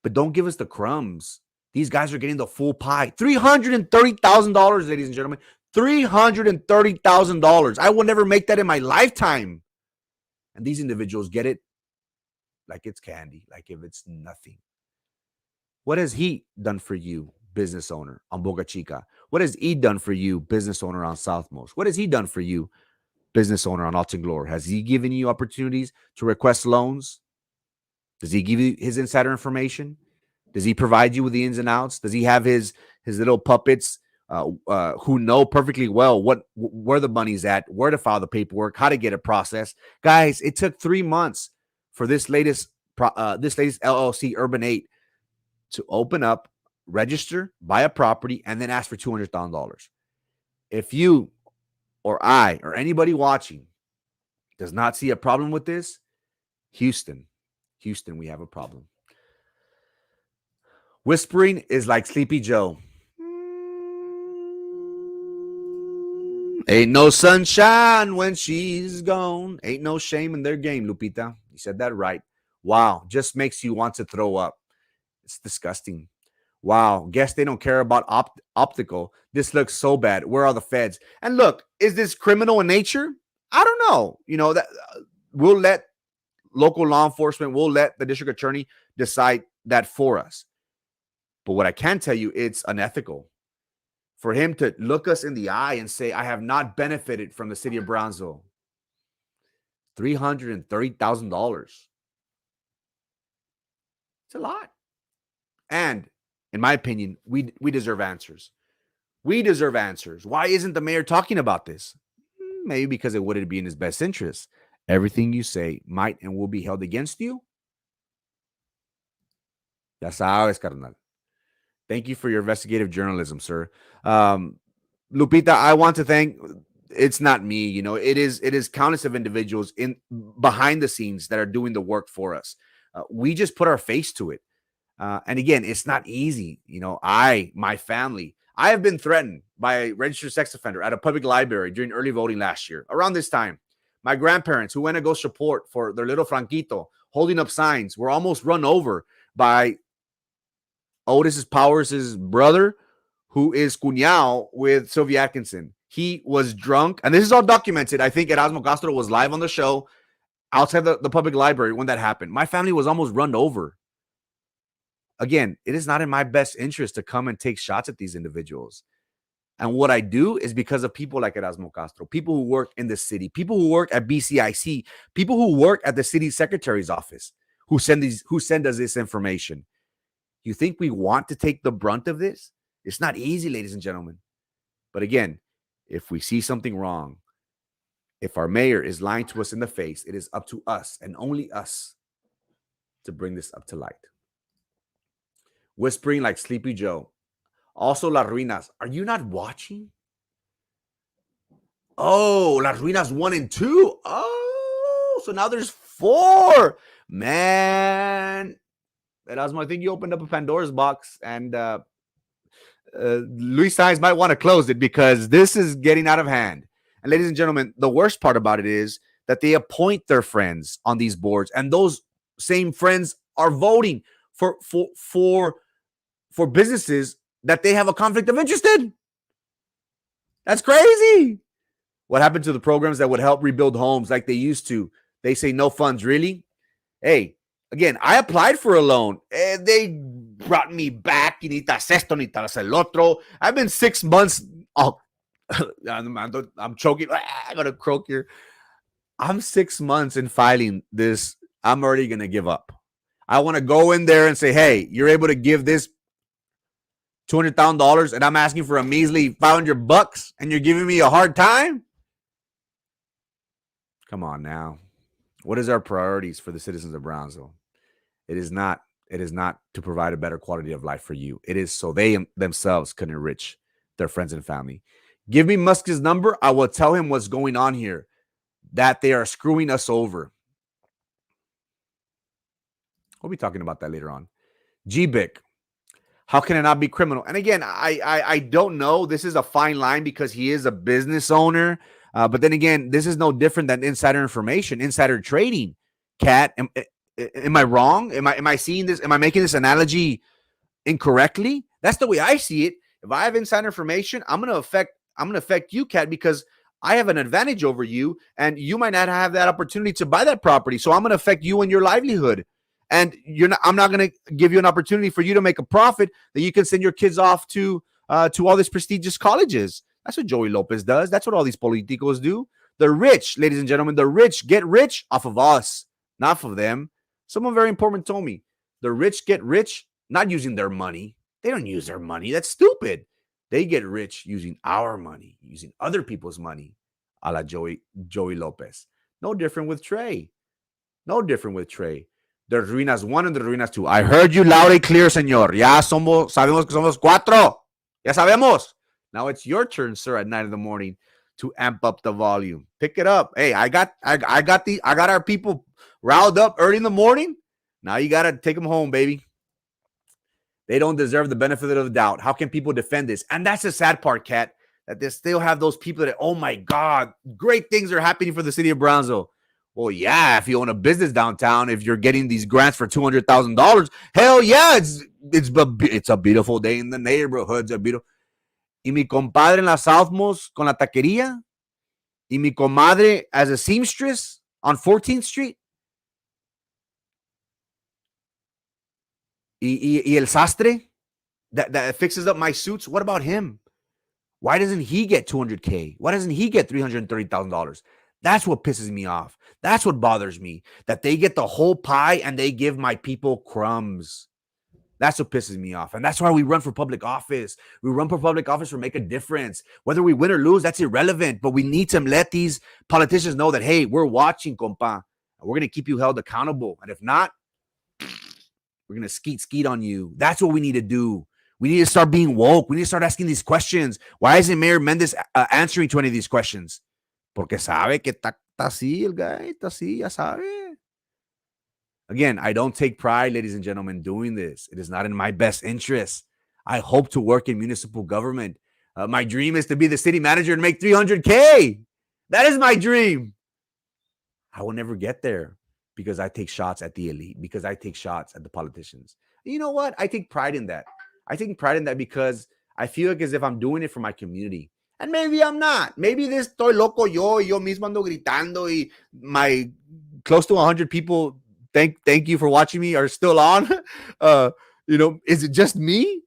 But don't give us the crumbs. These guys are getting the full pie. $330,000, ladies and gentlemen. $330,000. I will never make that in my lifetime. And these individuals get it like it's candy, like if it's nothing. What has he done for you, business owner on Boca Chica? What has he done for you, business owner on Southmost? What has he done for you, business owner on Alton Glory? Has he given you opportunities to request loans? Does he give you his insider information? Does he provide you with the ins and outs? Does he have his little puppets who know perfectly well where the money's at, where to file the paperwork, how to get it processed? Guys, it took 3 months for this latest LLC Urban 8 to open up, register, buy a property, and then ask for $200,000. If you or I or anybody watching does not see a problem with this, Houston, we have a problem. Whispering is like Sleepy Joe. Ain't no sunshine when she's gone. Ain't no shame in their game, Lupita. You said that right. Wow. Just makes you want to throw up. It's disgusting. Wow. Guess they don't care about optical. This looks so bad. Where are the feds? And look, is this criminal in nature? I don't know. That we'll let local law enforcement, we'll let the district attorney decide that for us. But what I can tell you, it's unethical. For him to look us in the eye and say, I have not benefited from the city of Brownsville. $330,000. It's a lot. And in my opinion, we deserve answers. We deserve answers. Why isn't the mayor talking about this? Maybe because it wouldn't be in his best interest. Everything you say might and will be held against you. Ya sabes, carnal. Thank you for your investigative journalism, sir. Lupita, I want to thank, it's not me, it is countless of individuals in behind the scenes that are doing the work for us. We just put our face to it. And again, it's not easy. My family, I have been threatened by a registered sex offender at a public library during early voting last year, around this time. My grandparents who went to go support for their little Franquito, holding up signs, were almost run over by Otis Powers' brother, who is cuñado with Sylvia Atkinson. He was drunk, and this is all documented. I think Erasmo Castro was live on the show outside the public library when that happened. My family was almost run over. Again, it is not in my best interest to come and take shots at these individuals. And what I do is because of people like Erasmo Castro, people who work in the city, people who work at BCIC, people who work at the city secretary's office, who send us this information. You think we want to take the brunt of this? It's not easy, ladies and gentlemen. But again, if we see something wrong, if our mayor is lying to us in the face, it is up to us and only us to bring this up to light. Whispering like Sleepy Joe. Also, Las Ruinas. Are you not watching? Oh, Las Ruinas 1 and 2. Oh, so now there's 4. Man. Erasmo, I think you opened up a Pandora's box, and Luis Saenz might want to close it because this is getting out of hand. And ladies and gentlemen, the worst part about it is that they appoint their friends on these boards, and those same friends are voting for businesses that they have a conflict of interest in. That's crazy. What happened to the programs that would help rebuild homes like they used to? They say no funds, really? Hey, again, I applied for a loan. They brought me back. Necesitas esto, necesitas el otro. I've been 6 months. Oh, I'm choking. I got to croak here. I'm 6 months in filing this. I'm already going to give up. I want to go in there and say, hey, you're able to give this $200,000 and I'm asking for a measly $500 and you're giving me a hard time? Come on now. What is our priorities for the citizens of Brownsville? It is not to provide a better quality of life for you. It is so they themselves can enrich their friends and family. Give me Musk's number. I will tell him what's going on here, that they are screwing us over. We'll be talking about that later on. Gmbtx. How can it not be criminal? And again, I don't know. This is a fine line because he is a business owner. But then again, this is no different than insider information, insider trading. Kat, am I wrong? Am I seeing this? Am I making this analogy incorrectly? That's the way I see it. If I have insider information, I'm gonna affect you, Kat, because I have an advantage over you, and you might not have that opportunity to buy that property. So I'm gonna affect you and your livelihood. And I'm not going to give you an opportunity for you to make a profit that you can send your kids off to all these prestigious colleges. That's what Joey Lopez does. That's what all these politicos do. The rich, ladies and gentlemen, the rich get rich off of us, not off of them. Someone very important told me, the rich get rich not using their money. They don't use their money. That's stupid. They get rich using our money, using other people's money, a la Joey Lopez. No different with Trey. No different with Trey. The Ruinas 1 and the Ruinas 2. I heard you loud and clear, señor. Ya sabemos que somos 4. Ya sabemos. Now it's your turn, sir, at 9 in the morning to amp up the volume. Pick it up. Hey, I got our people riled up early in the morning. Now you got to take them home, baby. They don't deserve the benefit of the doubt. How can people defend this? And that's the sad part, Kat, that they still have those people that, oh my God, great things are happening for the city of Brownsville. Well, yeah, if you own a business downtown, if you're getting these grants for $200,000, hell yeah, it's a beautiful day in the neighborhoods. Y mi compadre en la Southmost con la taquería, y mi comadre as a seamstress on 14th Street, y el sastre that fixes up my suits. What about him? Why doesn't he get $200K? Why doesn't he get $330,000? That's what pisses me off. That's what bothers me, that they get the whole pie and they give my people crumbs. That's what pisses me off. And that's why we run for public office. We run for public office to make a difference. Whether we win or lose, that's irrelevant. But we need to let these politicians know that, hey, we're watching, compa. We're going to keep you held accountable. And if not, we're going to skeet on you. That's what we need to do. We need to start being woke. We need to start asking these questions. Why isn't Mayor Mendez answering to any of these questions? Porque sabe que está así el guy, está así, ya sabe. Again, I don't take pride, ladies and gentlemen, doing this. It is not in my best interest. I hope to work in municipal government. My dream is to be the city manager and make $300K. That is my dream. I will never get there because I take shots at the elite, because I take shots at the politicians. You know what? I take pride in that. I take pride in that because I feel like as if I'm doing it for my community. And maybe I'm not. Maybe this estoy loco yo mismo ando gritando y my close to 100 people, thank you for watching me, are still on. Is it just me?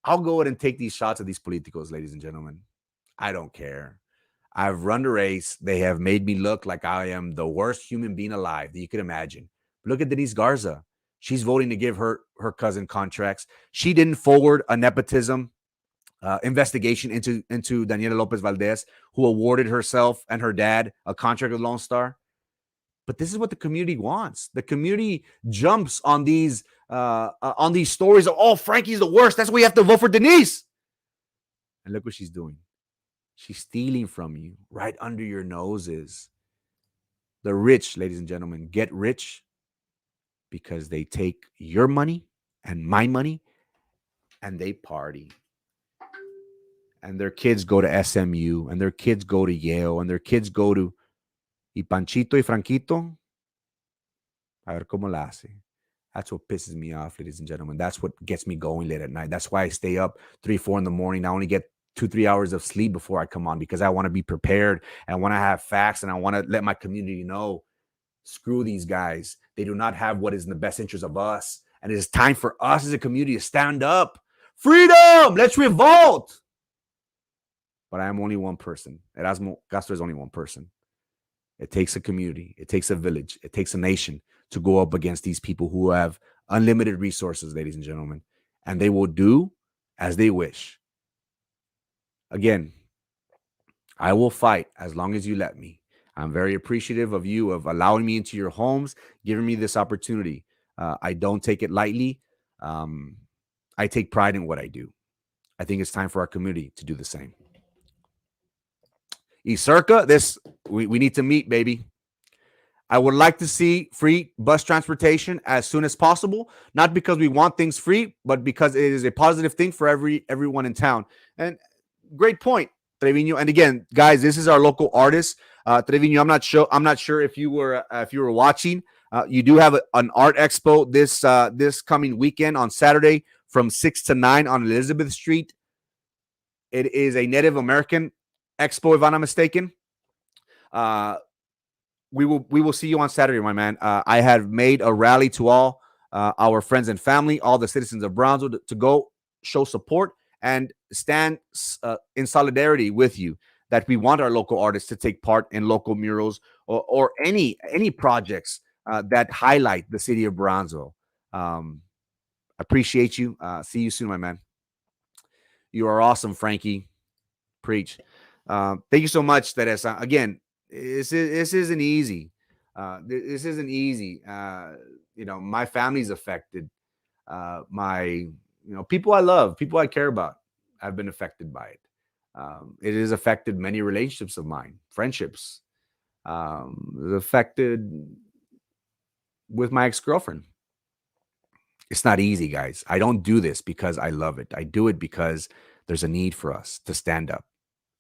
I'll go ahead and take these shots at these politicos, ladies and gentlemen. I don't care. I've run the race. They have made me look like I am the worst human being alive that you could imagine. Look at Denise Garza. She's voting to give her cousin contracts. She didn't forward a nepotism investigation into Daniela Lopez Valdez, who awarded herself and her dad a contract with Lone Star. But this is what the community wants. The community jumps on these stories of, oh, Frankie's the worst. That's why you have to vote for Denise. And look what she's doing. She's stealing from you right under your noses. The rich, ladies and gentlemen, get rich because they take your money and my money and they party. And their kids go to SMU, and their kids go to Yale, and their kids go to Y Panchito y Franquito. A ver cómo la hace. That's what pisses me off, ladies and gentlemen. That's what gets me going late at night. That's why I stay up 3, 4 in the morning. I only get 2-3 hours of sleep before I come on, because I want to be prepared. And I want to have facts, and I want to let my community know, screw these guys. They do not have what is in the best interest of us. And it is time for us as a community to stand up. Freedom! Let's revolt! But I am only one person. Erasmo Castro is only one person. It takes a community. It takes a village. It takes a nation to go up against these people who have unlimited resources, ladies and gentlemen. And they will do as they wish. Again, I will fight as long as you let me. I'm very appreciative of you, of allowing me into your homes, giving me this opportunity. I don't take it lightly. I take pride in what I do. I think it's time for our community to do the same. Iserka, we need to meet, baby. I would like to see free bus transportation as soon as possible, not because we want things free, but because it is a positive thing for everyone in town. And great point, Trevino. And again, guys, this is our local artist, Trevino. I'm not sure if you were watching. You do have an art expo this coming weekend on Saturday from 6 to 9 on Elizabeth Street. It is a Native American expo, if I'm not mistaken. We will see you on Saturday, my man. I have made a rally to all our friends and family, all the citizens of Brownsville, to go show support and stand in solidarity with you, that we want our local artists to take part in local murals or any projects that highlight the city of Brownsville. Appreciate you. See you soon, my man. You are awesome, Frankie. Preach. Thank you so much, Teresa. Again, this isn't easy. This isn't easy. My family's affected. People I love, people I care about, have been affected by it. It has affected many relationships of mine, friendships. It affected with my ex-girlfriend. It's not easy, guys. I don't do this because I love it. I do it because there's a need for us to stand up.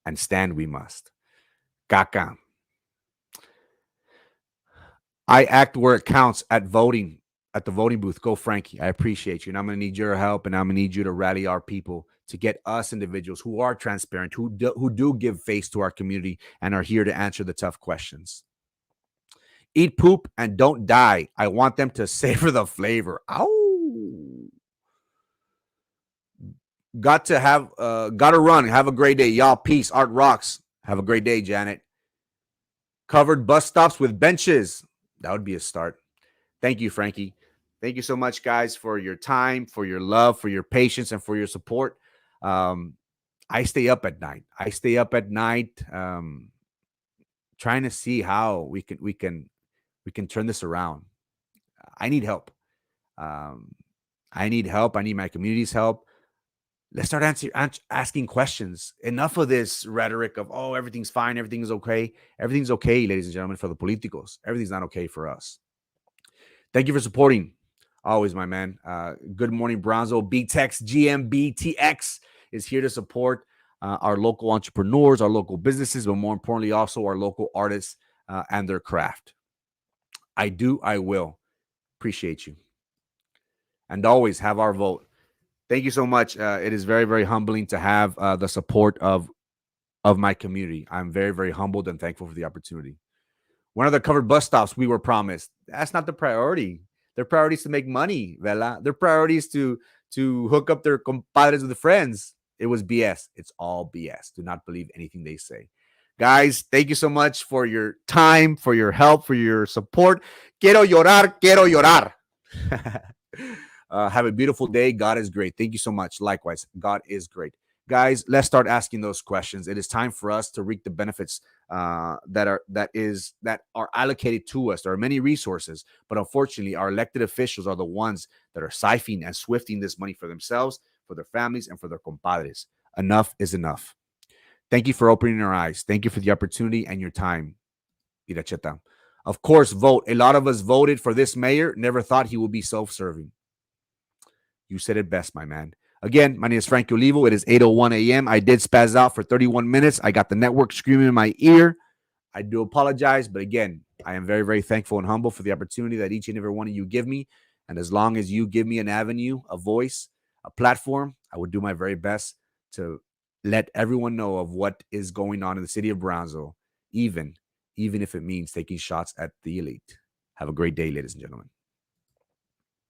And stand we must. Caca. I act where it counts at voting, at the voting booth. Go, Frankie. I appreciate you. And I'm going to need your help, and I'm going to need you to rally our people to get us individuals who are transparent, who do give face to our community and are here to answer the tough questions. Eat poop and don't die. I want them to savor the flavor. Ow. Got to run. Have a great day. Y'all, peace. Art rocks. Have a great day, Janet. Covered bus stops with benches. That would be a start. Thank you, Frankie. Thank you so much, guys, for your time, for your love, for your patience, and for your support. I stay up at night. Trying to see how we can turn this around. I need help. I need my community's help. Let's start asking questions. Enough of this rhetoric of, oh, everything's fine, everything's okay. Everything's okay, ladies and gentlemen, for the politicos. Everything's not okay for us. Thank you for supporting. Always, my man. Good morning, Brownsville. Gmbtx is here to support our local entrepreneurs, our local businesses, but more importantly, also our local artists and their craft. I will. Appreciate you. And always have our vote. Thank you so much. It is very, very humbling to have the support of my community. I'm very, very humbled and thankful for the opportunity. One of the covered bus stops we were promised. That's not the priority. Their priority is to make money, Vela. Their priority is to to hook up their compadres with the friends. It was BS. It's all BS. Do not believe anything they say. Guys, thank you so much for your time, for your help, for your support. Quiero llorar, quiero llorar. Have a beautiful day. God is great. Thank you so much. Likewise, God is great. Guys, let's start asking those questions. It is time for us to reap the benefits that are allocated to us. There are many resources, but unfortunately, our elected officials are the ones that are siphoning and swifting this money for themselves, for their families, and for their compadres. Enough is enough. Thank you for opening your eyes. Thank you for the opportunity and your time. Iracheta. Of course, vote. A lot of us voted for this mayor. Never thought he would be self-serving. You said it best, my man. Again, my name is Frankie Olivo. It is 8:01 a.m. I did spaz out for 31 minutes. I got the network screaming in my ear. I do apologize, but again, I am very, very thankful and humble for the opportunity that each and every one of you give me. And as long as you give me an avenue, a voice, a platform, I will do my very best to let everyone know of what is going on in the city of Brownsville, even if it means taking shots at the elite. Have a great day, ladies and gentlemen.